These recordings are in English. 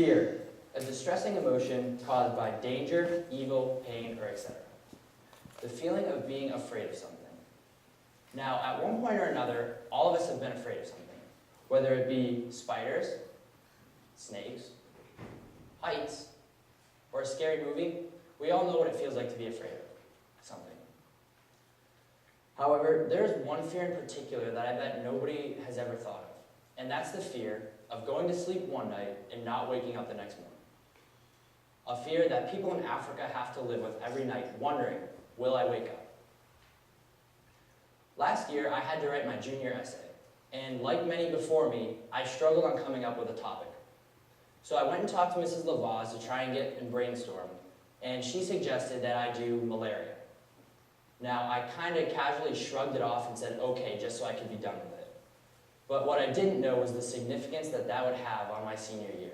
Fear, a distressing emotion caused by danger, evil, pain, or etc. The feeling of being afraid of something. Now, at one point or another, all of us have been afraid of something, whether it be spiders, snakes, heights, or a scary movie. We all know what it feels like to be afraid of something. However, there is one fear in particular that I bet nobody has ever thought of, and that's the fear of going to sleep one night and not waking up the next morning. A fear that people in Africa have to live with every night, wondering, will I wake up? Last year, I had to write my junior essay, and like many before me, I struggled on coming up with a topic. So I went and talked to Mrs. Lavaz to try and get and brainstorm, and she suggested that I do malaria. Now, I kind of casually shrugged it off and said, okay, just so I could be done with it. But what I didn't know was the significance that that would have on my senior year.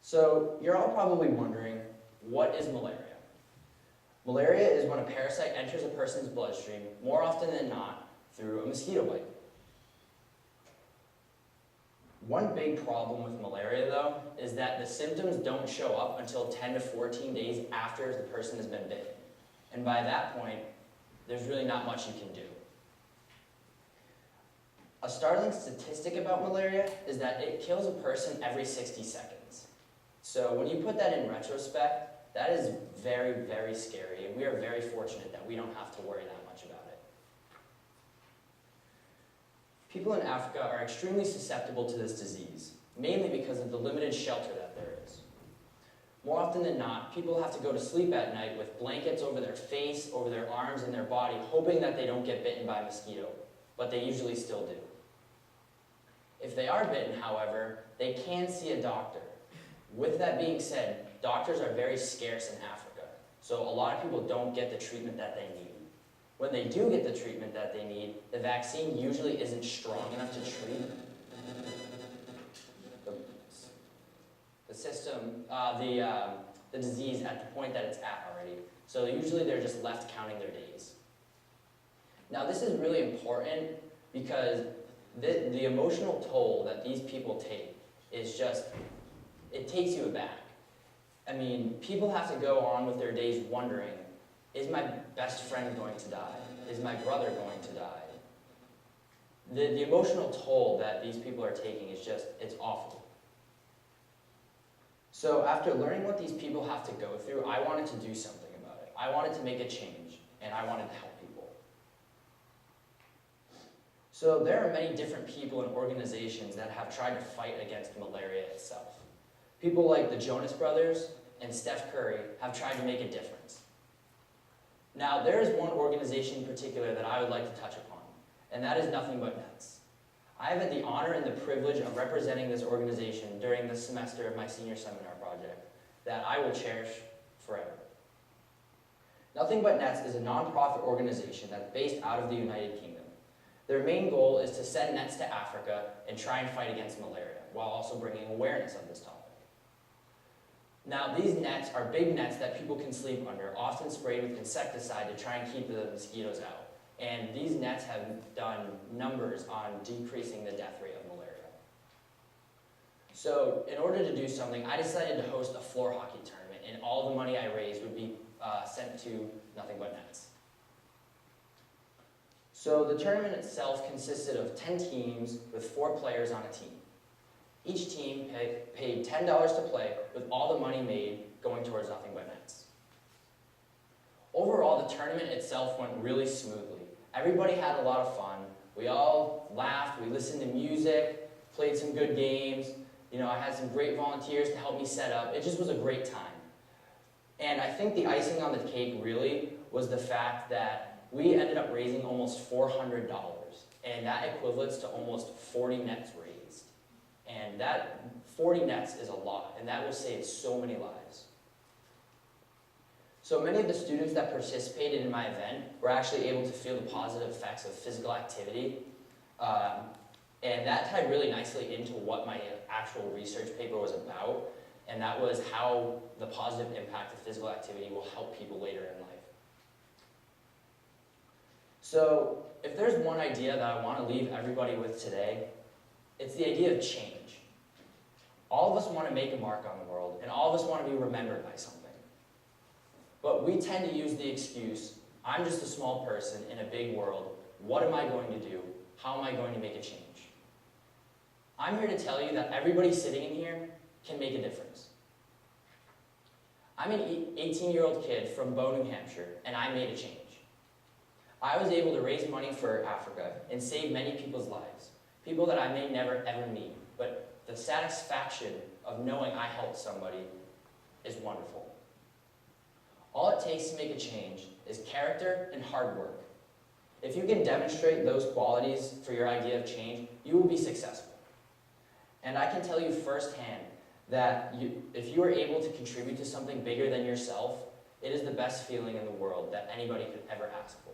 So, you're all probably wondering, what is malaria? Malaria is when a parasite enters a person's bloodstream, more often than not, through a mosquito bite. One big problem with malaria, though, is that the symptoms don't show up until 10 to 14 days after the person has been bitten. And by that point, there's really not much you can do. A startling statistic about malaria is that it kills a person every 60 seconds. So when you put that in retrospect, that is very, very scary, and we are very fortunate that we don't have to worry that much about it. People in Africa are extremely susceptible to this disease, mainly because of the limited shelter that there is. More often than not, people have to go to sleep at night with blankets over their face, over their arms, and their body, hoping that they don't get bitten by a mosquito, but they usually still do. If they are bitten, however, they can see a doctor. With that being said, doctors are very scarce in Africa, so a lot of people don't get the treatment that they need. When they do get the treatment that they need, the vaccine usually isn't strong enough to treat the disease at the point that it's at already. So usually they're just left counting their days. Now this is really important because the emotional toll that these people take is just, it takes you aback. I mean, people have to go on with their days wondering, is my best friend going to die? Is my brother going to die? The emotional toll that these people are taking is just, it's awful. So after learning what these people have to go through, I wanted to do something about it. I wanted to make a change, and I wanted to help people. So there are many different people and organizations that have tried to fight against malaria itself. People like the Jonas Brothers and Steph Curry have tried to make a difference. Now, there is one organization in particular that I would like to touch upon, and that is Nothing But Nets. I have had the honor and the privilege of representing this organization during this semester of my senior seminar project that I will cherish forever. Nothing But Nets is a nonprofit organization that's based out of the United Kingdom. Their main goal is to send nets to Africa and try and fight against malaria, while also bringing awareness of this topic. Now, these nets are big nets that people can sleep under, often sprayed with insecticide to try and keep the mosquitoes out. And these nets have done numbers on decreasing the death rate of malaria. So, in order to do something, I decided to host a floor hockey tournament, and all the money I raised would be sent to Nothing But Nets. So, the tournament itself consisted of 10 teams with 4 players on a team. Each team paid $10 to play, with all the money made going towards Nothing But Nets. Overall, the tournament itself went really smoothly. Everybody had a lot of fun. We all laughed, we listened to music, played some good games. You know, I had some great volunteers to help me set up. It just was a great time. And I think the icing on the cake really was the fact that we ended up raising almost $400, and that equates to almost 40 nets raised. And that 40 nets is a lot, and that will save so many lives. So many of the students that participated in my event were actually able to feel the positive effects of physical activity, and that tied really nicely into what my actual research paper was about, and that was how the positive impact of physical activity will help people later in life. So if there's one idea that I want to leave everybody with today, it's the idea of change. All of us want to make a mark on the world, and all of us want to be remembered by something. But we tend to use the excuse, I'm just a small person in a big world. What am I going to do? How am I going to make a change? I'm here to tell you that everybody sitting in here can make a difference. I'm an 18-year-old kid from Bow, New Hampshire, and I made a change. I was able to raise money for Africa and save many people's lives, people that I may never ever meet, but the satisfaction of knowing I helped somebody is wonderful. All it takes to make a change is character and hard work. If you can demonstrate those qualities for your idea of change, you will be successful. And I can tell you firsthand that if you are able to contribute to something bigger than yourself, it is the best feeling in the world that anybody could ever ask for.